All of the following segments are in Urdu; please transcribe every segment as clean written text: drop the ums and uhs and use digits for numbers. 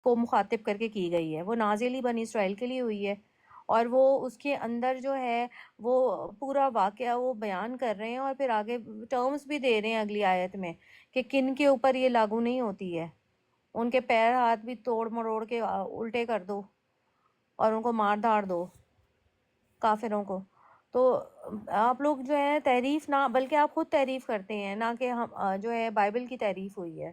کو مخاطب کر کے کی گئی ہے، وہ نازل ہی بنی اسرائیل کے لیے ہوئی ہے، اور وہ اس کے اندر جو ہے وہ پورا واقعہ وہ بیان کر رہے ہیں، اور پھر آگے ٹرمز بھی دے رہے ہیں اگلی آیت میں کہ کن کے اوپر یہ لاگو نہیں ہوتی ہے، ان کے پیر ہاتھ بھی توڑ مروڑ کے الٹے کر دو اور ان کو مار دھاڑ دو کافروں کو۔ تو آپ لوگ جو ہے تعریف نہ، بلکہ آپ خود تعریف کرتے ہیں، نہ کہ ہم جو ہے بائبل کی تعریف ہوئی ہے۔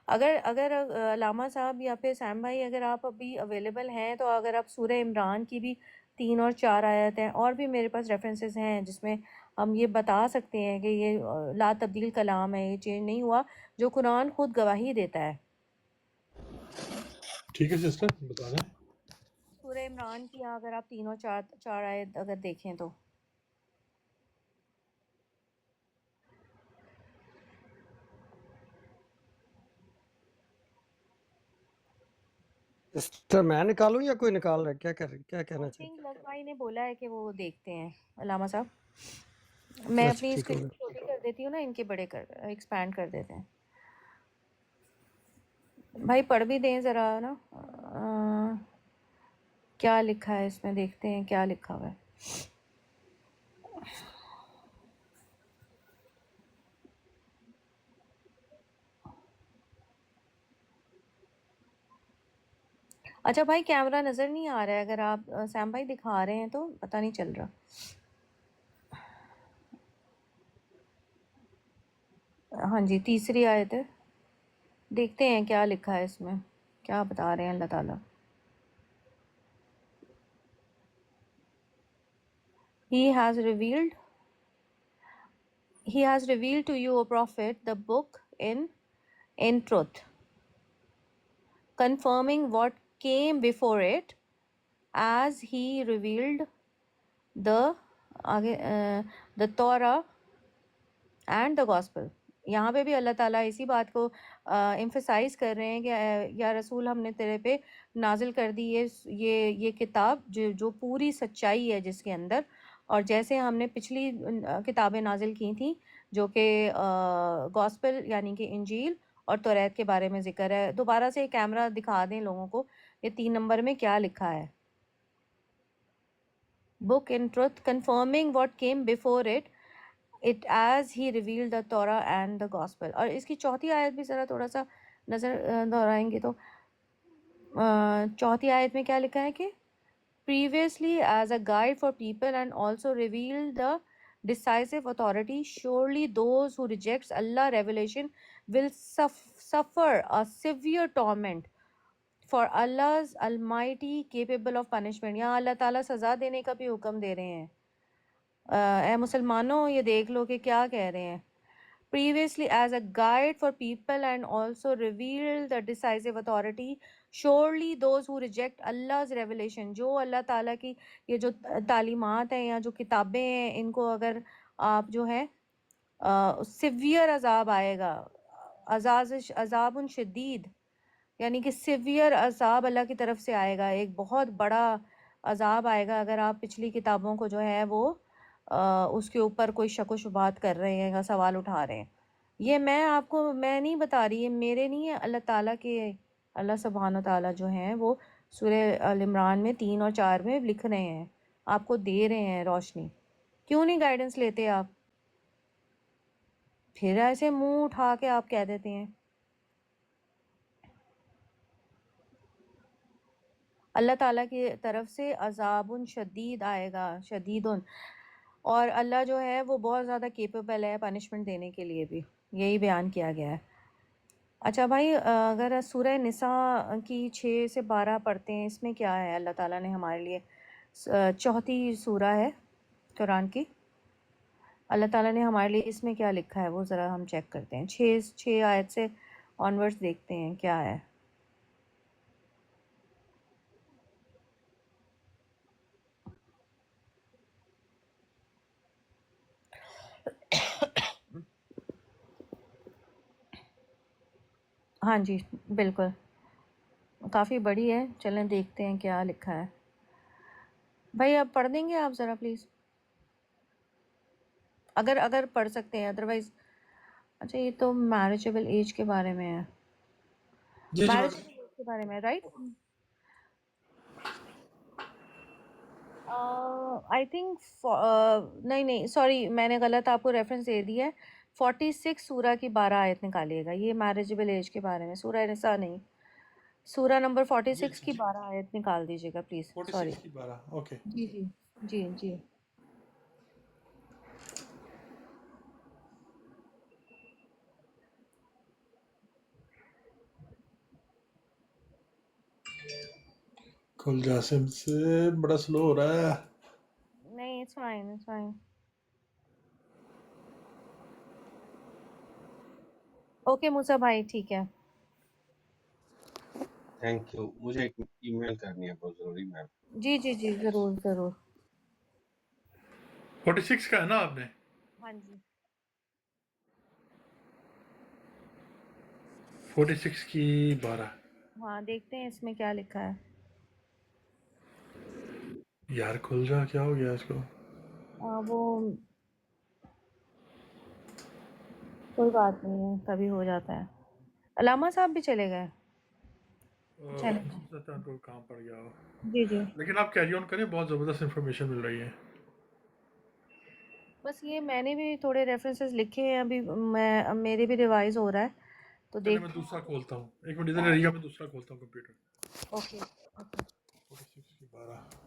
اگر علامہ صاحب یا پھر سیم بھائی اگر آپ ابھی اویلیبل ہیں تو اگر آپ سورہ عمران کی بھی 3 اور 4 آیت ہیں، اور بھی میرے پاس ریفرنسز ہیں جس میں ہم یہ بتا سکتے ہیں کہ یہ لا تبدیل کلام ہے، یہ چینج نہیں ہوا، جو قرآن خود گواہی دیتا ہے۔ ٹھیک ہے سسٹر، بتا دیں۔ سورہ عمران کی اگر آپ 3 اور 4 آیت اگر دیکھیں تو سسٹر میں نکالوں یا کوئی نکال رہا ہے؟ کیا کہنا آئی تھنک چاہتے لگ بھائی نے بولا ہے کہ وہ دیکھتے ہیں علامہ صاحب، ہیں؟ میں اچھا اپنی ٹھیک اسکرین ہوگا۔ چھوٹی کر دیتی ہوں نا، ان کے بڑے کر ایکسپینڈ کر دیتے ہیں۔ بھائی پڑھ بھی دیں ذرا نا، کیا لکھا ہے اس میں، دیکھتے ہیں کیا لکھا ہوا ہے۔ اچھا بھائی کیمرہ نظر نہیں آ رہا ہے، اگر آپ سیم بھائی دکھا رہے ہیں تو پتہ نہیں چل رہا۔ ہاں جی، تیسری آیت ہے، دیکھتے ہیں کیا لکھا ہے اس میں، کیا بتا رہے ہیں اللہ تعالیٰ۔ He has revealed to you, O Prophet, the book in truth, confirming what came before it, as he revealed the the Torah and the gospel۔ یہاں پہ بھی اللہ تعالیٰ اسی بات کو ایمفسائز کر رہے ہیں کہ یا رسول ہم نے تیرے پہ نازل کر دی یہ کتاب جو پوری سچائی ہے جس کے اندر، اور جیسے ہم نے پچھلی کتابیں نازل کی تھیں جو کہ گاسپل یعنی کہ انجیل اور توریت کے بارے میں ذکر ہے۔ دوبارہ سے کیمرہ دکھا دیں لوگوں کو، یہ 3 نمبر میں کیا لکھا ہے۔ book in truth confirming what came before it as he revealed the Torah and the gospel۔ اور اس کی چوتھی آیت بھی ذرا تھوڑا سا نظر دہرائیں گے تو چوتھی آیت میں کیا لکھا ہے کہ previously as a guide for people and also revealed the decisive authority, surely those who rejects Allah revelation will suffer a severe torment, for Allah's almighty capable of punishment۔ یہاں اللہ تعالیٰ سزا دینے کا بھی حکم دے رہے ہیں۔ اے مسلمانوں یہ دیکھ لو کہ کیا کہہ رہے ہیں، previously as a guide for people and also revealed the decisive authority, surely those who reject Allah's revelation، جو اللہ تعالیٰ کی یہ جو تعلیمات ہیں یا جو کتابیں ہیں ان کو اگر آپ جو ہے سیویئر عذاب آئے گا، عذاب شدید، یعنی کہ سیویئر عذاب اللہ کی طرف سے آئے گا، ایک بہت بڑا عذاب آئے گا اگر آپ پچھلی کتابوں کو جو ہے وہ اس کے اوپر کوئی شک و شبہات کر رہے ہیں یا سوال اٹھا رہے ہیں۔ یہ میں آپ کو میں نہیں بتا رہی، یہ میرے نہیں ہے، اللہ تعالیٰ کے، اللہ سبحانہ و تعالیٰ جو ہیں وہ سورہ ال عمران میں 3 اور 4 میں لکھ رہے ہیں، آپ کو دے رہے ہیں روشنی۔ کیوں نہیں گائیڈنس لیتے آپ؟ پھر ایسے منہ اٹھا کے آپ کہہ دیتے ہیں۔ اللہ تعالیٰ کی طرف سے عذاب شدید آئے گا، شدید، اور اللہ جو ہے وہ بہت زیادہ کیپیبل ہے پنشمنٹ دینے کے لیے بھی، یہی بیان کیا گیا ہے۔ اچھا بھائی اگر سورہ نساء کی 6 سے 12 پڑھتے ہیں، اس میں کیا ہے؟ اللہ تعالیٰ نے ہمارے لیے چوتھی سورہ ہے قرآن کی، اللہ تعالیٰ نے ہمارے لیے اس میں کیا لکھا ہے وہ ذرا ہم چیک کرتے ہیں۔ 6 آیت سے آنورڈز دیکھتے ہیں کیا ہے۔ ہاں جی بالکل، کافی بڑی ہے، چلیں دیکھتے ہیں کیا لکھا ہے۔ بھائی آپ پڑھ دیں گے آپ ذرا پلیز، اگر پڑھ سکتے ہیں، ادروائز۔ اچھا یہ تو میرجبل ایج کے بارے میں ہے۔ جی جی میرج کے بارے میں رائٹ آئی تھنک نہیں سوری میں نے غلط آپ کو ریفرنس دے دیا ہے 46 سورہ کی 12 آیت نکالیے گا یہ میرجبل ایج کے بارے میں سورہ نساء نہیں سورہ نمبر 46 کی 12 آیت نکال دیجیے گا پلیز سوری 46 کی 12 اوکے جی جی جی جی کل جاسم سے بڑا سلو ہو رہا ہے. نہیں it's fine it's fine okay Musa بھائی ٹھیک ہے تھینک یو. مجھے ایک ای میل کرنی ہے بہت ضروری میم. جی جی جی ضرور ضرور 46 کا ہے نا آپ نے؟ ہاں جی 46 کی 12. ہاں دیکھتے ہیں اس میں کیا لکھا ہے یار کھل جا، کیا ہو گیا اس کو؟ وہ کوئی بات نہیں ہے کبھی ہو جاتا ہے علامہ صاحب بھی چلے گئے چلے ہو گئے سکتا ہے ان کو کام پڑ گیا ہو، جی جی لیکن آپ کیری آن کریں، بہت زبردست انفارمیشن مل رہی ہے. بس یہ میں نے بھی تھوڑے ریفرنسز لکھے ہیں ابھی میں میرے بھی ریوائز ہو رہا ہے تو چلے میں دیکھتے دوسرا ہیں کھولتا ہوں، ایک منٹ ادھر رہیے گا، میں دوسرا کھولتا ہوں کمپیوٹر. اوکے اوکے 46 کی 12.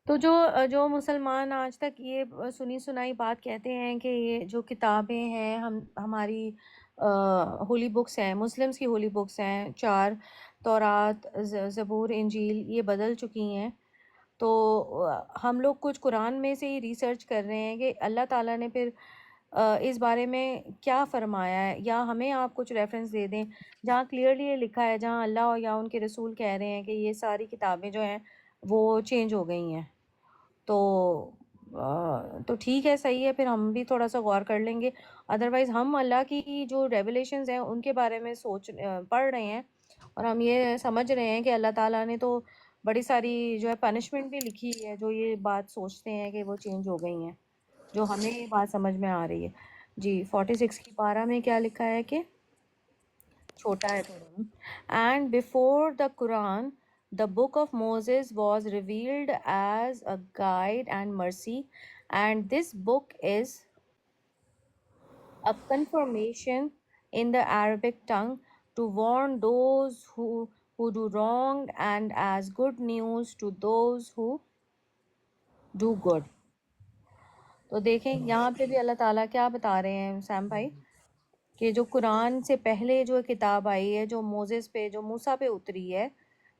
تو جو مسلمان آج تک یہ سنی سنائی بات کہتے ہیں کہ یہ جو کتابیں ہیں ہماری ہولی بکس ہیں مسلمس کی ہولی بکس ہیں 4 تورات زبور انجیل یہ بدل چکی ہیں تو ہم لوگ کچھ قرآن میں سے ہی ریسرچ کر رہے ہیں کہ اللہ تعالیٰ نے پھر اس بارے میں کیا فرمایا ہے یا ہمیں آپ کچھ ریفرنس دے دیں جہاں کلیئرلی یہ لکھا ہے جہاں اللہ یا ان کے رسول کہہ رہے ہیں کہ یہ ساری کتابیں جو ہیں وہ چینج ہو گئی ہیں تو ٹھیک ہے صحیح ہے پھر ہم بھی تھوڑا سا غور کر لیں گے ادروائز ہم اللہ کی جو ریولیشنز ہیں ان کے بارے میں پڑھ رہے ہیں اور ہم یہ سمجھ رہے ہیں کہ اللہ تعالیٰ نے تو بڑی ساری جو ہے پنشمنٹ بھی لکھی ہے جو یہ بات سوچتے ہیں کہ وہ چینج ہو گئی ہیں جو ہمیں یہ بات سمجھ میں آ رہی ہے جی 46 کی 12 میں کیا لکھا ہے کہ چھوٹا ہے تھوڑا and before the Quran the book of Moses was revealed as a guide and mercy and this book is a confirmation in the Arabic tongue to warn those who do wrong and as good news to those who do good. تو دیکھیں یہاں پہ بھی اللہ تعالیٰ کیا بتا رہے ہیں سیم بھائی کہ جو قرآن سے پہلے جو کتاب آئی ہے جو موزیز پہ جو موسیٰ پہ اتری ہے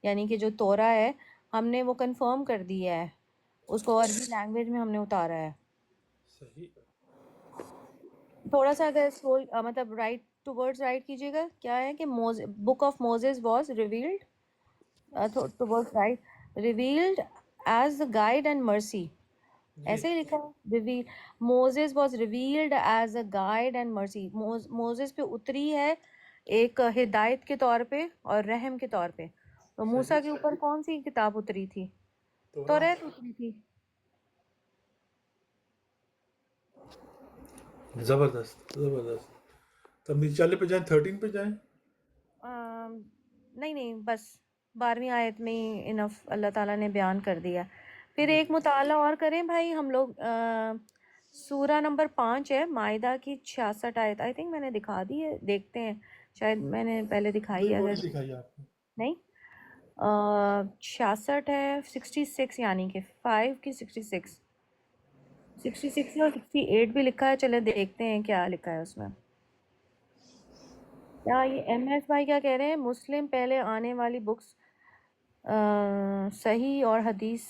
یعنی کہ جو تورا ہے ہم نے وہ کنفرم کر دیا ہے اس کو عربی لینگویج میں ہم نے اتارا ہے صحیح. تھوڑا سا اگر اسکرول مطلب رائٹ ٹو ورڈز رائٹ کیجیے گا کیا ہے کہ book of Moses was revealed to words right revealed as a guide and mercy جی ایسے ہی لکھا ہے reveal Moses was revealed as a guide and mercy Moses پہ اتری ہے ایک ہدایت کے طور پہ اور رحم کے طور پہ تو موسیٰ صحیح. کے اوپر کون سی کتاب اتری تھی تورات. توریت اتری تھی زبردست زبردست. تب نیچے والے پہ جائیں، 13 پہ جائیں. نہیں بس 12ویں آیت میں ہی انف اللہ تعالیٰ نے بیان کر دیا پھر جی ایک مطالعہ اور کریں بھائی ہم لوگ سورہ نمبر 5 ہے مائدہ کی 66 آیت آئی تھنک میں نے دکھا دی ہے دیکھتے ہیں شاید میں نے پہلے دکھائی نہیں ہے وہ اگر نہیں دکھائی آپ نے. نہیں 66 ہے 66 یعنی کہ 5 کی 66 66 اور 68 بھی لکھا ہے چلے دیکھتے ہیں کیا لکھا ہے اس میں کیا یہ ایم ایس بھائی کیا کہہ رہے ہیں مسلم پہلے آنے والی بکس صحیح اور حدیث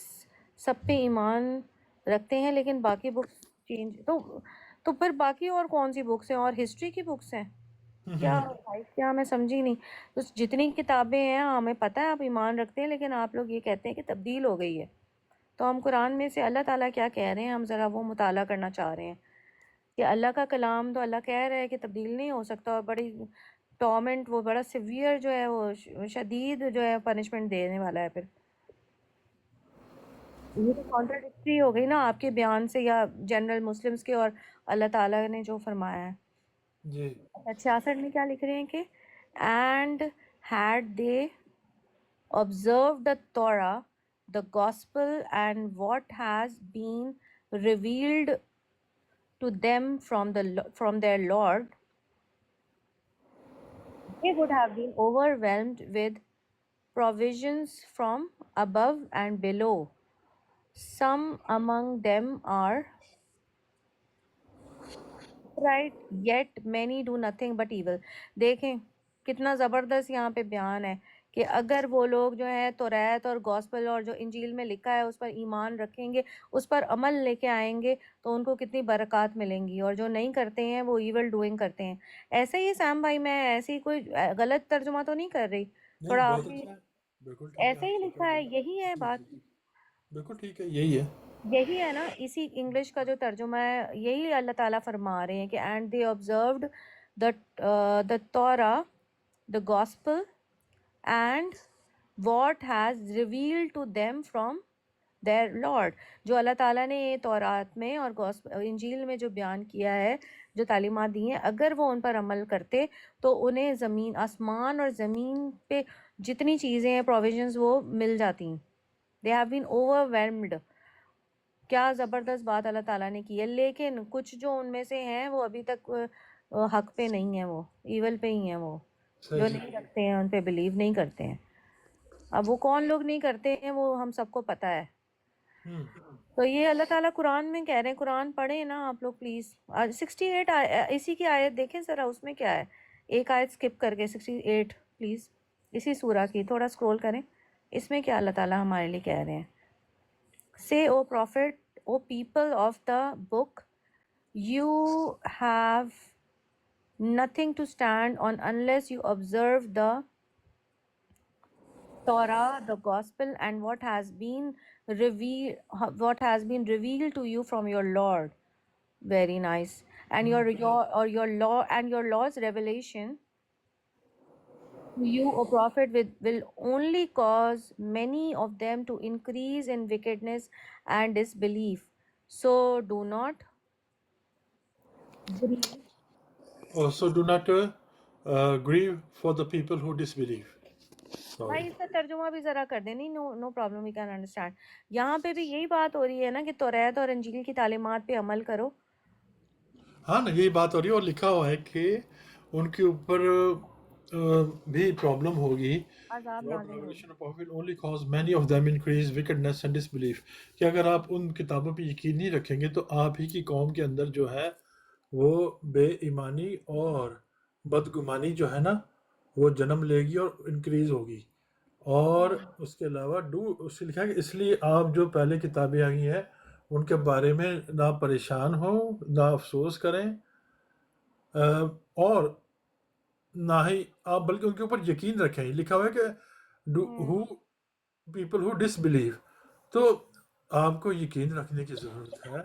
سب پہ ایمان رکھتے ہیں لیکن باقی بکس چینج تو پھر باقی اور کون سی بکس ہیں اور ہسٹری کی بکس ہیں کیا بھائی کیا میں سمجھی نہیں تو جتنی کتابیں ہیں ہمیں پتہ ہے آپ ایمان رکھتے ہیں لیکن آپ لوگ یہ کہتے ہیں کہ تبدیل ہو گئی ہے تو ہم قرآن میں سے اللہ تعالیٰ کیا کہہ رہے ہیں ہم ذرا وہ مطالعہ کرنا چاہ رہے ہیں کہ اللہ کا کلام تو اللہ کہہ رہا ہے کہ تبدیل نہیں ہو سکتا اور بڑی ٹارمنٹ وہ بڑا سیویئر جو ہے وہ شدید جو ہے پنشمنٹ دینے والا ہے پھر یہ تو کانٹراڈکٹری ہو گئی نا آپ کے بیان سے یا جنرل مسلمس کے اور اللہ تعالیٰ نے جو فرمایا ہے. جی 66 میں کیا لکھ رہے ہیں کہ and had they observed the Torah, the gospel, and what has been revealed to them from their Lord, they would have been overwhelmed with provisions from above and below. Some among them are right, yet many do nothing but evil. دیکھیں کتنا زبردست یہاں پہ بیان ہے کہ اگر وہ لوگ جو ہے توریت اور گوسپل اور جو انجیل میں لکھا ہے اس پر ایمان رکھیں گے، اس پر عمل لے کے آئیں گے تو ان کو کتنی برکات ملیں گی، اور جو نہیں کرتے ہیں وہ ایول ڈوئنگ کرتے ہیں. ایسے ہی سیم بھائی، میں ایسی کوئی غلط ترجمہ تو نہیں کر رہی، نہیں، تھوڑا آپ بہت بھی اچھا ہے، بالکل ٹھیک ہے، ایسے آپ ہی جو کہہ لکھا رہے ہے، ہیں یہی ہے جی بات. جی جی بالکل ٹھیک ہے، یہی ہے. یہی ہے نا، اسی انگلش کا جو ترجمہ ہے یہی اللہ تعالیٰ فرما رہے ہیں کہ and they observed the Torah, the gospel, and what has revealed to them from their Lord. جو اللہ تعالیٰ نے تورات میں اور انجیل میں جو بیان کیا ہے، جو تعلیمات دی ہیں، اگر وہ ان پر عمل کرتے تو انہیں زمین، آسمان اور زمین پہ جتنی چیزیں ہیں، پروویژنز، وہ مل جاتی. they have been overwhelmed. کیا زبردست بات اللہ تعالیٰ نے کی ہے. لیکن کچھ جو ان میں سے ہیں وہ ابھی تک حق پہ نہیں ہیں، وہ ایول پہ ہی ہیں، وہ جو صحیح نہیں رکھتے ہیں، ان پہ بلیو نہیں کرتے ہیں. اب وہ کون لوگ نہیں کرتے ہیں وہ ہم سب کو پتہ ہے. ہوں تو یہ اللہ تعالیٰ قرآن میں کہہ رہے ہیں. قرآن پڑھیں نا آپ لوگ پلیز. 68 اسی کی آیت دیکھیں ذرا، اس میں کیا ہے. ایک آیت سکپ کر کے 68 پلیز، اسی سورہ کی تھوڑا سکرول کریں. اس میں کیا اللہ تعالیٰ ہمارے لیے کہہ رہے ہیں. Say, O Prophet, O people of the book, you have nothing to stand on unless you observe the Torah, the Gospel, and what has been revealed to you from your Lord. Very nice. And your law and your Lord's revelation to you, O Prophet, will only cause many of them to increase in wickedness and disbelief. So do not grieve. Also do not grieve for the people who disbelieve. بھائی Sorry. اس کا ترجمہ بھی ذرا کر دیں. نہیں، no problem, we can understand. یہاں پہ بھی یہی بات ہو رہی ہے نا کہ توریت اور انجیل کی تعلیمات پہ عمل کرو. ہاں نا، یہی بات ہو رہی ہے، اور لکھا ہوا ہے کہ ان کے اوپر بھی پرابلم ہوگی. عذاب Lord نازل ہوگی. revelation of will only cause many of them increase wickedness and disbelief. کہ اگر آپ ان کتابوں پہ یقین نہیں رکھیں گے تو آپ ہی کی قوم کے اندر جو ہے وہ بے ایمانی اور بدگمانی جو ہے نا وہ جنم لے گی اور انکریز ہوگی. اور اس کے علاوہ اس سے لکھا ہے کہ اس لیے آپ جو پہلے کتابیں آئی ہیں ان کے بارے میں نہ پریشان ہوں، نہ افسوس کریں، اور نہ ہی آپ بلکہ ان کے اوپر یقین رکھیں. لکھا ہوا ہے کہ who people who disbelieve. تو آپ کو یقین رکھنے کی ضرورت ہے